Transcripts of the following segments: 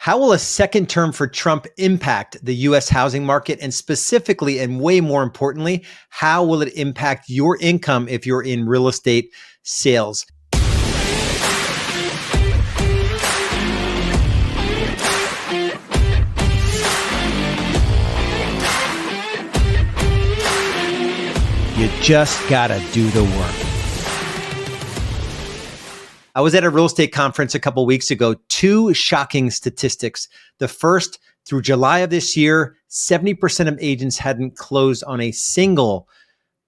How will a second term for Trump impact the US housing market? And specifically, and way more importantly, how will it impact your income if you're in real estate sales? You just gotta do the work. I was at a real estate conference a couple of weeks ago. Two shocking statistics. The first, through July of this year, 70% of agents hadn't closed on a single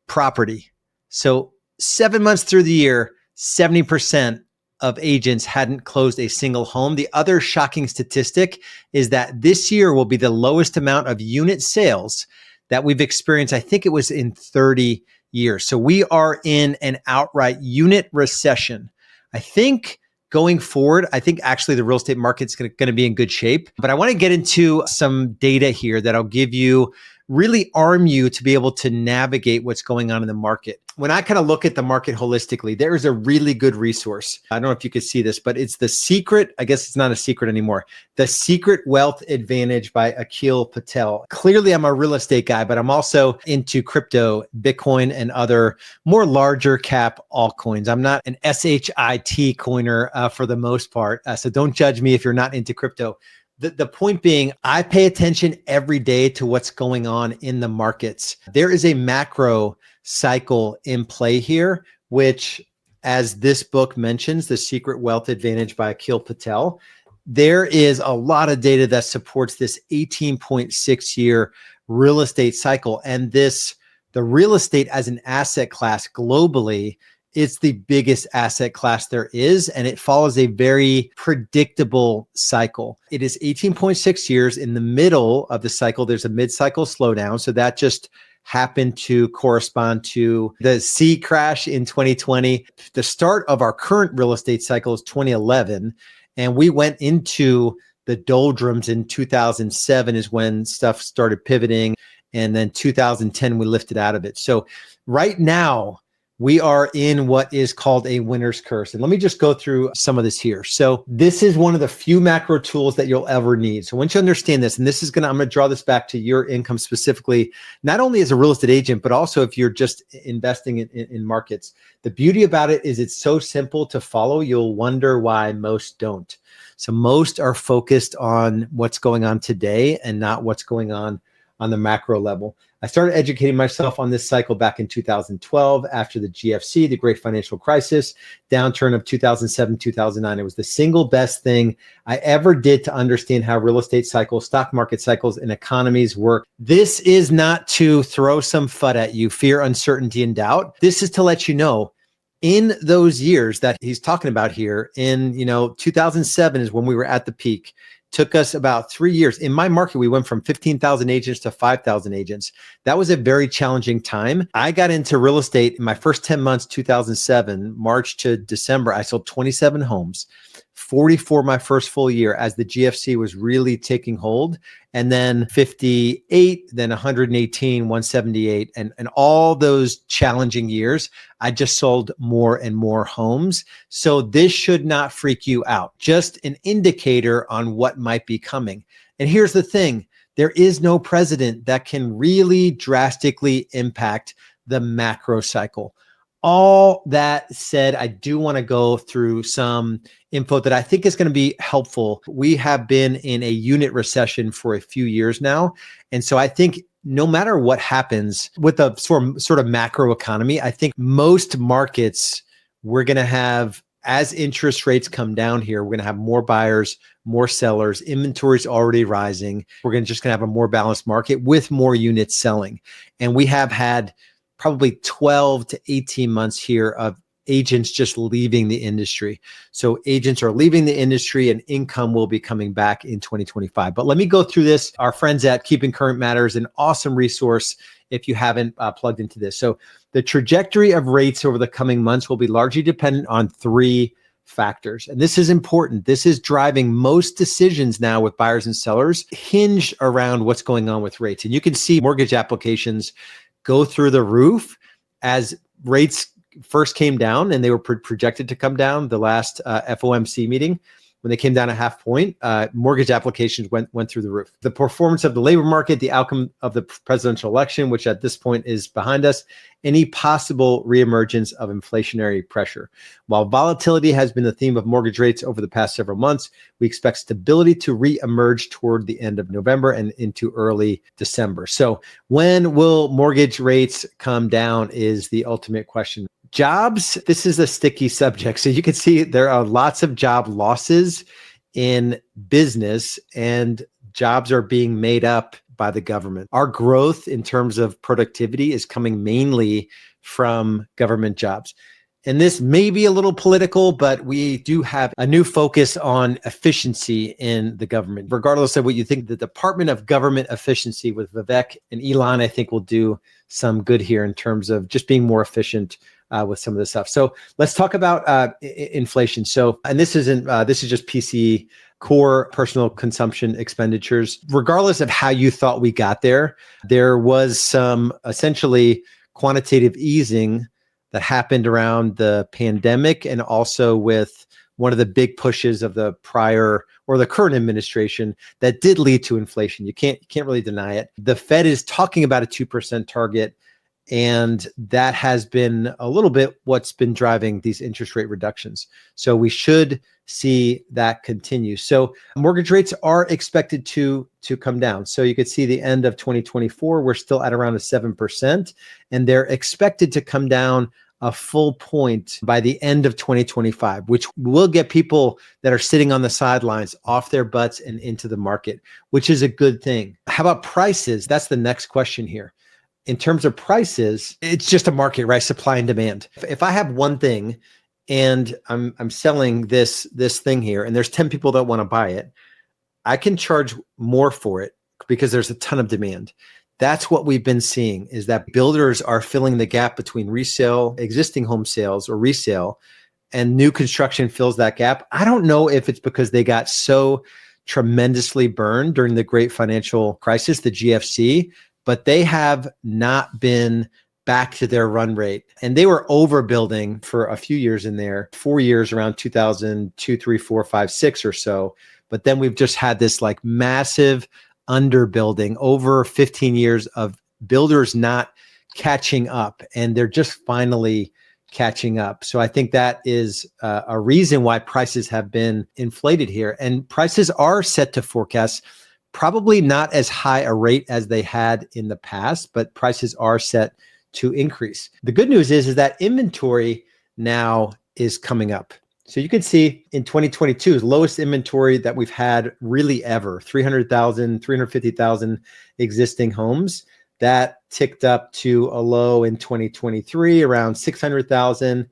property. So 7 months through the year, 70% of agents hadn't closed a single home. The other shocking statistic is that this year will be the lowest amount of unit sales that we've experienced. I think it was in 30 years. So we are in an outright unit recession. I think going forward, I think actually the real estate market's going to be in good shape. But I want to get into some data here that'll give you, really arm you to be able to navigate what's going on in the market. When I kind of look at the market holistically, there is a really good resource. I don't know if you could see this, but it's The Secret. I guess it's not a secret anymore. The Secret Wealth Advantage by Akil Patel. Clearly, I'm a real estate guy, but I'm also into crypto, Bitcoin, and other more larger cap altcoins. I'm not an SHIT coiner for the most part. So don't judge me if you're not into crypto. The point being, I pay attention every day to what's going on in the markets. There is a macro cycle in play here, which, as this book mentions, The Secret Wealth Advantage by Akil Patel, there is a lot of data that supports this 18.6 year real estate cycle. And the real estate as an asset class globally, it's the biggest asset class there is, and it follows a very predictable cycle. It is 18.6 years. In the middle of the cycle, there's a mid-cycle slowdown. So that just happened to correspond to the C crash in 2020. The start of our current real estate cycle is 2011, and we went into the doldrums in 2007 is when stuff started pivoting, and then 2010 we lifted out of it. So right now, we are in what is called a winner's curse. And let me just go through some of this here. So this is one of the few macro tools that you'll ever need. So once you understand this, and this is I'm going to draw this back to your income specifically, not only as a real estate agent, but also if you're just investing in markets. The beauty about it is it's so simple to follow. You'll wonder why most don't. So most are focused on what's going on today and not what's going on the macro level. I started educating myself on this cycle back in 2012 after the GFC, the Great Financial Crisis, downturn of 2007, 2009. It was the single best thing I ever did to understand how real estate cycles, stock market cycles, and economies work. This is not to throw some FUD at you, fear, uncertainty, and doubt. This is to let you know, in those years that he's talking about here, in 2007 is when we were at the peak. Took us about 3 years. In my market, we went from 15,000 agents to 5,000 agents. That was a very challenging time. I got into real estate in my first 10 months, 2007, March to December. I sold 27 homes, 44 my first full year as the GFC was really taking hold. And then 58, then 118, 178, and all those challenging years, I just sold more and more homes. So this should not freak you out. Just an indicator on what might be coming. And here's the thing. There is no president that can really drastically impact the macro cycle. All that said, I do want to go through some info that I think is going to be helpful. We have been in a unit recession for a few years now. And so I think no matter what happens with the sort of macro economy, I think most markets, we're going to have, as interest rates come down here, we're going to have more buyers, more sellers, inventory's already rising. We're just going to have a more balanced market with more units selling. And we have had probably 12 to 18 months here of agents just leaving the industry. So agents are leaving the industry and income will be coming back in 2025. But let me go through this. Our friends at Keeping Current Matters, an awesome resource if you haven't plugged into this. So the trajectory of rates over the coming months will be largely dependent on three factors. And this is important. This is driving most decisions now with buyers and sellers hinged around what's going on with rates. And you can see mortgage applications go through the roof as rates first came down, and they were projected to come down the last FOMC meeting. when they came down a half point, mortgage applications went through the roof. The performance of the labor market, the outcome of the presidential election, which at this point is behind us, any possible reemergence of inflationary pressure. While volatility has been the theme of mortgage rates over the past several months, we expect stability to reemerge toward the end of November and into early December. So when will mortgage rates come down is the ultimate question. Jobs, this is a sticky subject. So you can see there are lots of job losses in business, and jobs are being made up by the government. Our growth in terms of productivity is coming mainly from government jobs. And this may be a little political, but we do have a new focus on efficiency in the government. Regardless of what you think, the Department of Government Efficiency with Vivek and Elon, I think will do some good here in terms of just being more efficient with some of this stuff. So let's talk about inflation. So, and this is just PCE, core personal consumption expenditures. Regardless of how you thought we got there, there was some essentially quantitative easing that happened around the pandemic, and also with one of the big pushes of the prior or the current administration that did lead to inflation. You can't really deny it. The Fed is talking about a 2% target, and that has been a little bit what's been driving these interest rate reductions. So we should see that continue. So mortgage rates are expected to come down. So you could see the end of 2024, we're still at around a 7%, and they're expected to come down a full point by the end of 2025, which will get people that are sitting on the sidelines off their butts and into the market, which is a good thing. How about prices? That's the next question here. In terms of prices, it's just a market, right? Supply and demand. If I have one thing and I'm selling this thing here, and there's 10 people that want to buy it, I can charge more for it because there's a ton of demand. That's what we've been seeing, is that builders are filling the gap between resale, existing home sales or resale, and new construction fills that gap. I don't know if it's because they got so tremendously burned during the great financial crisis, the GFC, but they have not been back to their run rate. And they were overbuilding for a few years in there, 4 years around 2002, 3, 4, 5, 6 or so. But then we've just had this like massive underbuilding over 15 years of builders not catching up, and they're just finally catching up. So I think that is a reason why prices have been inflated here, and prices are set to forecast probably not as high a rate as they had in the past, but prices are set to increase. The good news is that inventory now is coming up. So you can see in 2022, lowest inventory that we've had really ever, 300,000, 350,000 existing homes. That ticked up to a low in 2023, around 600,000.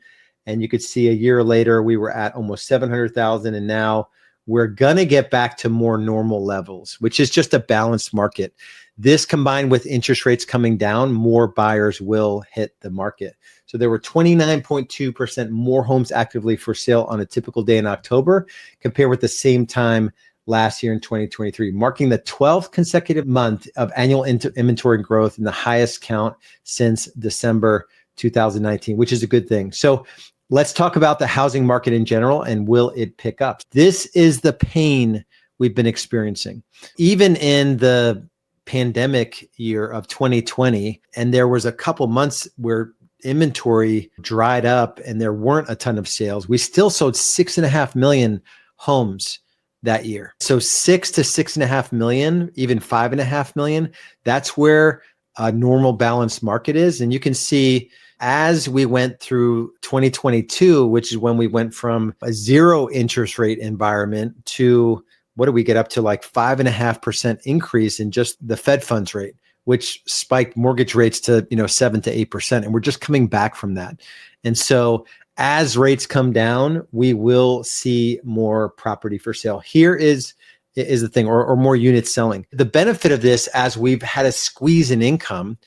And you could see a year later, we were at almost 700,000. And now we're going to get back to more normal levels, which is just a balanced market. This combined with interest rates coming down, more buyers will hit the market. So there were 29.2% more homes actively for sale on a typical day in October compared with the same time last year in 2023, marking the 12th consecutive month of annual inventory growth and the highest count since December 2019, which is a good thing. So let's talk about the housing market in general, and will it pick up? This is the pain we've been experiencing. Even in the pandemic year of 2020, and there was a couple months where inventory dried up and there weren't a ton of sales, we still sold 6.5 million homes that year. So 6 to 6.5 million, even 5.5 million, that's where a normal balanced market is. And you can see as we went through 2022, which is when we went from a zero interest rate environment to what do we get up to, like 5.5% increase in just the Fed funds rate, which spiked mortgage rates to 7 to 8%. And we're just coming back from that. And so as rates come down, we will see more property for sale. Here is the thing, or more units selling. The benefit of this, as we've had a squeeze in income,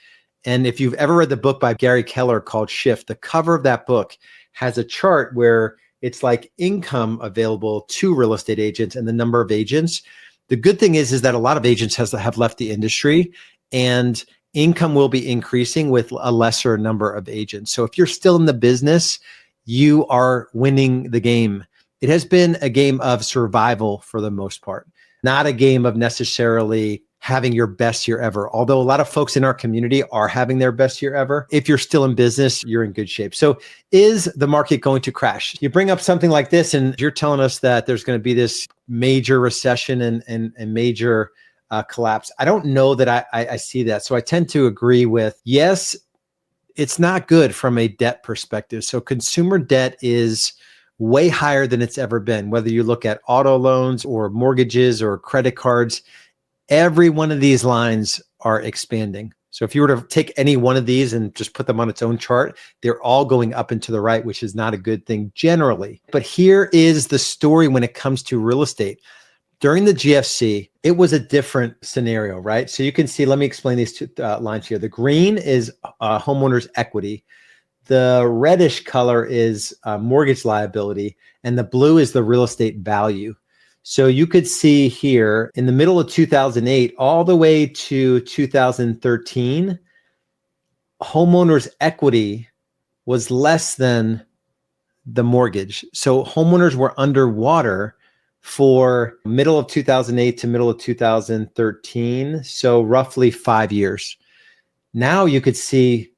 and if you've ever read the book by Gary Keller called Shift, the cover of that book has a chart where it's like income available to real estate agents and the number of agents. The good thing is that a lot of agents have left the industry, and income will be increasing with a lesser number of agents. So if you're still in the business, you are winning the game it has been a game of survival for the most part, not a game of necessarily having your best year ever. Although a lot of folks in our community are having their best year ever. If you're still in business, you're in good shape. So is the market going to crash? You bring up something like this and you're telling us that there's going to be this major recession and major collapse. I don't know that I see that. So I tend to agree with, yes, it's not good from a debt perspective. So consumer debt is way higher than it's ever been, whether you look at auto loans or mortgages or credit cards. Every one of these lines are expanding. So if you were to take any one of these and just put them on its own chart, they're all going up and to the right, which is not a good thing generally. But here is the story when it comes to real estate. During the GFC, it was a different scenario, right? So you can see, let me explain these two lines here. The green is homeowners' equity. The reddish color is mortgage liability, and the blue is the real estate value. So you could see here in the middle of 2008, all the way to 2013, homeowners' equity was less than the mortgage. So homeowners were underwater for middle of 2008 to middle of 2013. So roughly 5 years. Now you could see,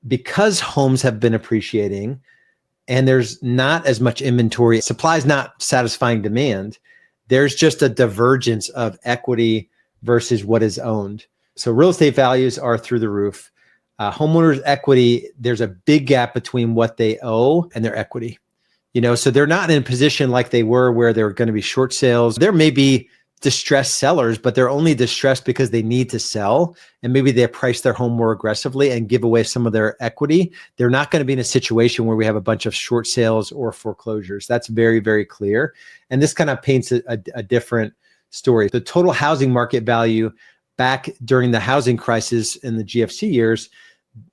because homes have been appreciating and there's not as much inventory, supply is not satisfying demand. There's just a divergence of equity versus what is owned. So real estate values are through the roof. Homeowners' equity, there's a big gap between what they owe and their equity. So they're not in a position like they were where there are going to be short sales. There may be distressed sellers, but they're only distressed because they need to sell, and maybe they price their home more aggressively and give away some of their equity. They're not going to be in a situation where we have a bunch of short sales or foreclosures. That's very, very clear. And this kind of paints a different story. The total housing market value back during the housing crisis in the GFC years,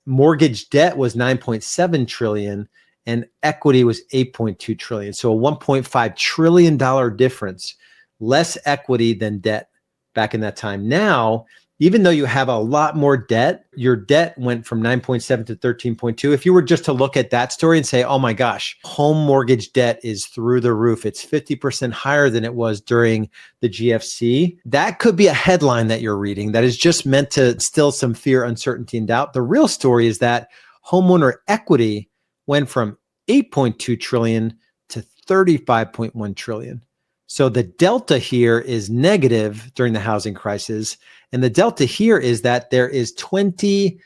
mortgage debt was 9.7 trillion and equity was 8.2 trillion. So a $1.5 trillion difference. Less equity than debt back in that time. Now, even though you have a lot more debt, your debt went from 9.7 to 13.2. If you were just to look at that story and say, oh my gosh, home mortgage debt is through the roof. It's 50% higher than it was during the GFC. That could be a headline that you're reading that is just meant to instill some fear, uncertainty, and doubt. The real story is that homeowner equity went from 8.2 trillion to 35.1 trillion. So the delta here is negative during the housing crisis. And the delta here is that there is roughly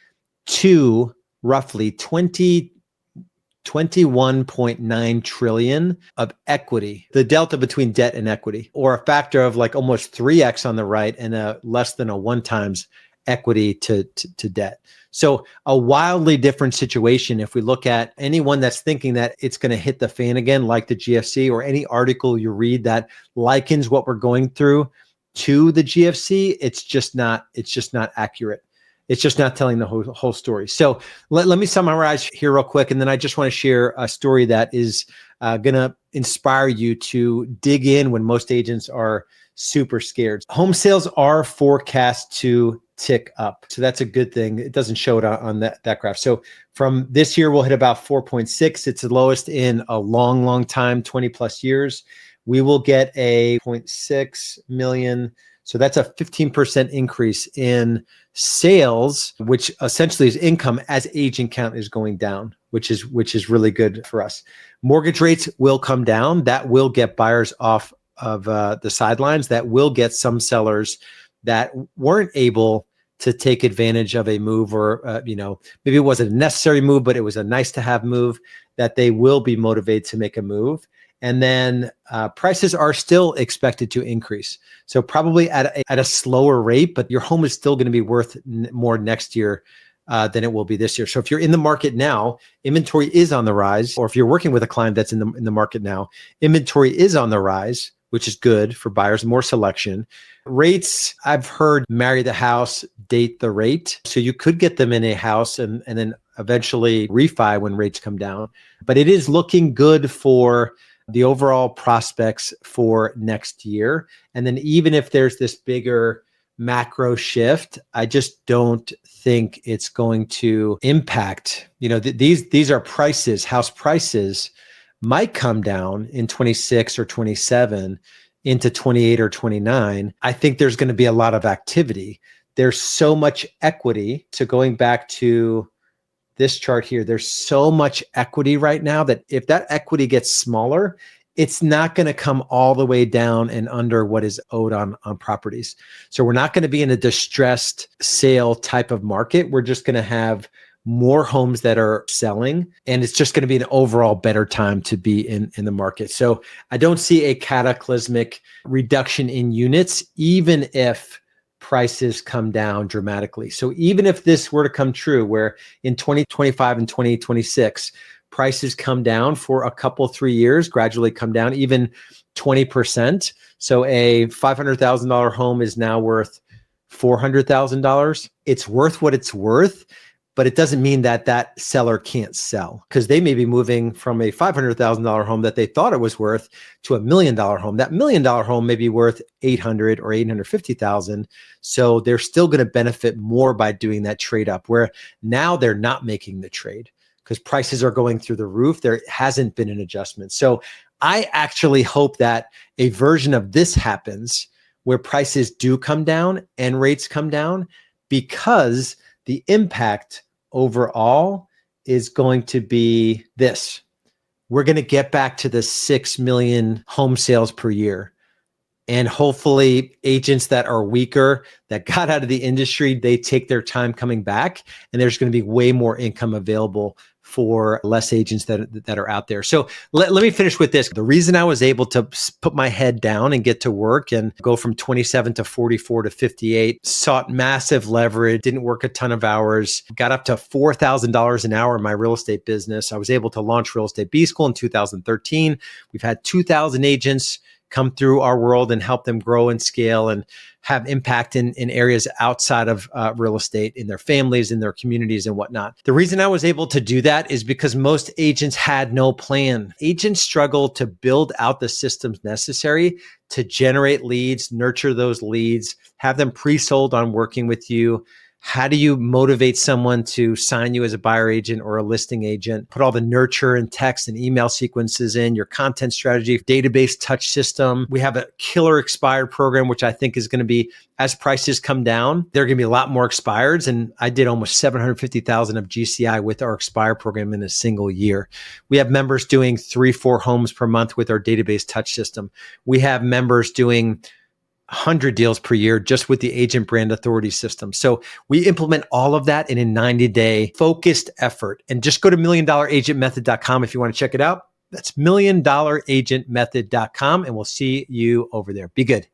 21.9 trillion of equity, the delta between debt and equity, or a factor of like almost 3x on the right and a less than a 1 times equity to debt. So a wildly different situation if we look at anyone that's thinking that it's going to hit the fan again, like the GFC, or any article you read that likens what we're going through to the GFC. It's just not accurate. It's just not telling the whole story. So let me summarize here real quick. And then I just want to share a story that is going to inspire you to dig in when most agents are super scared. Home sales are forecast to tick up. So that's a good thing. It doesn't show it on that graph. So from this year, we'll hit about 4.6. It's the lowest in a long, long time, 20 plus years. We will get a 0.6 million. So that's a 15% increase in sales, which essentially is income as agent count is going down, which is really good for us. Mortgage rates will come down. That will get buyers off of the sidelines. That will get some sellers that weren't able to take advantage of a move, or maybe it wasn't a necessary move, but it was a nice to have move, that they will be motivated to make a move. And then prices are still expected to increase. So probably at a slower rate, but your home is still going to be worth more next year than it will be this year. So if you're in the market now, inventory is on the rise, or if you're working with a client that's in the market now, inventory is on the rise, which is good for buyers, more selection. Rates, I've heard, marry the house, date the rate. So you could get them in a house and then eventually refi when rates come down. But it is looking good for the overall prospects for next year. And then even if there's this bigger macro shift, I just don't think it's going to impact, these are prices, house prices, might come down in 26 or 27 into 28 or 29, I think there's going to be a lot of activity. There's so much equity. So going back to this chart here, there's so much equity right now that if that equity gets smaller, it's not going to come all the way down and under what is owed on properties. So we're not going to be in a distressed sale type of market. We're just going to have more homes that are selling, and it's just going to be an overall better time to be in the market. So I don't see a cataclysmic reduction in units, even if prices come down dramatically. So even if this were to come true, where in 2025 and 2026, prices come down for a couple, 3 years, gradually come down, even 20%. So a $500,000 home is now worth $400,000. It's worth what it's worth, but it doesn't mean that that seller can't sell, because they may be moving from a $500,000 home that they thought it was worth to $1 million home. That $1 million home may be worth $800,000 or $850,000. So they're still going to benefit more by doing that trade up, where now they're not making the trade because prices are going through the roof. There hasn't been an adjustment. So I actually hope that a version of this happens where prices do come down and rates come down, because the impact overall is going to be this. We're going to get back to the 6 million home sales per year. And hopefully agents that are weaker, that got out of the industry, they take their time coming back, and there's going to be way more income available for less agents that are out there. So let me finish with this. The reason I was able to put my head down and get to work and go from 27 to 44 to 58, sought massive leverage, didn't work a ton of hours, got up to $4,000 an hour in my real estate business. I was able to launch Real Estate B School in 2013. We've had 2,000 agents come through our world and help them grow and scale and have impact in areas outside of real estate, in their families, in their communities and whatnot. The reason I was able to do that is because most agents had no plan. Agents struggle to build out the systems necessary to generate leads, nurture those leads, have them pre-sold on working with you. How do you motivate someone to sign you as a buyer agent or a listing agent? Put all the nurture and text and email sequences in, your content strategy, database touch system. We have a killer expired program, which I think is going to be, as prices come down, there are going to be a lot more expireds. And I did almost 750,000 of GCI with our expire program in a single year. We have members doing 3-4 homes per month with our database touch system. We have members doing 100 deals per year just with the Agent Brand Authority system. So we implement all of that in a 90-day focused effort. And just go to milliondollaragentmethod.com if you want to check it out. That's milliondollaragentmethod.com, and we'll see you over there. Be good.